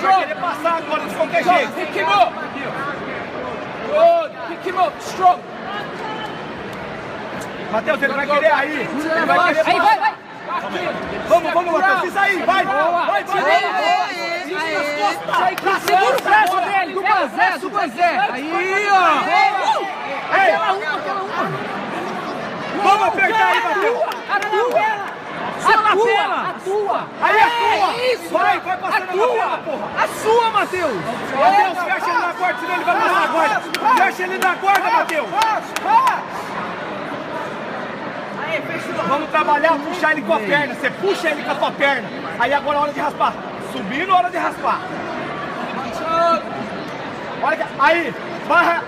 Vai querer passar agora de qualquer jeito. Pick him up. Good. Pick him up. Strong. Matheus, ele vai querer aí. Ele vai querer Aí, vai, vai. Vamos, Matheus. Isso aí, vai. Vai. Segura o braço dele. Super Zé. Aí, ó. Aquela uma. Vamos apertar aí, Matheus. Atua. Aí atua. É isso. Vai passando na tela, porra. A sua, Matheus. Matheus, fecha ele na guarda, senão ele vai passar a guarda. Fecha ele na guarda, Matheus. Aí, fechou. Vamos trabalhar, puxar ele com a perna. Você puxa ele com a sua perna. Aí agora é hora de raspar. Subindo, hora de raspar. Aí, barra.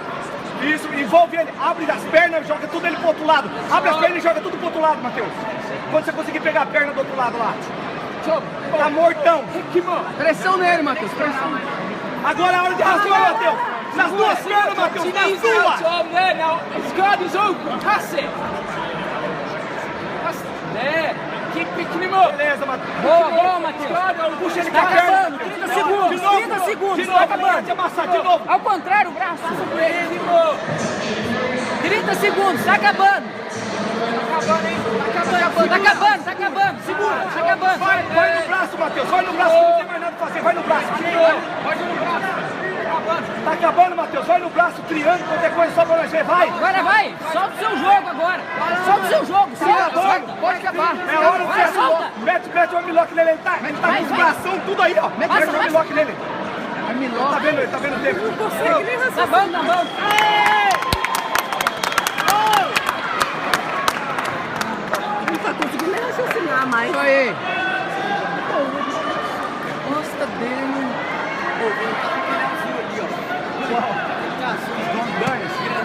Isso, envolve ele. Abre as pernas e joga tudo ele pro outro lado. Abre as pernas e joga tudo pro outro lado, Matheus. Quando você conseguir pegar a perna do outro lado lá. Tá mortão. Pressão nele, Matheus. Pressão. Agora é a hora de raspar, Matheus. Nas duas pernas, Matheus. Nas duas. There now. His guard is open. Pass it. There. Keep picking him up. Beleza, Matheus. Boa, Matheus. Puxa ele com Tá a perna. acabando. 30 segundos. De novo. 30 segundos. De Tá novo, acabando. pode amassar de novo. Ao contrário, o braço. 30 segundos. Tá acabando. Tá acabando. Segura. Tá acabando. Vai no braço, Matheus. Vai no braço, não tem mais nada pra fazer. Vai no braço. Tá acabando, Matheus. Vai no braço, triângulo, qualquer coisa só pra nós ver. Vai. Agora vai. Solta o seu jogo agora. Solta o seu jogo. Solta. Pode acabar. É hora de Vai, solta. Mete o armlock nele. Ele tá com os bração, tudo aí, ó. Mete o armlock nele. Ele tá vendo o tempo. Tá bom. Não tá conseguindo nem raciocinar mais. Isso aí. Gosta dele. Dane-se.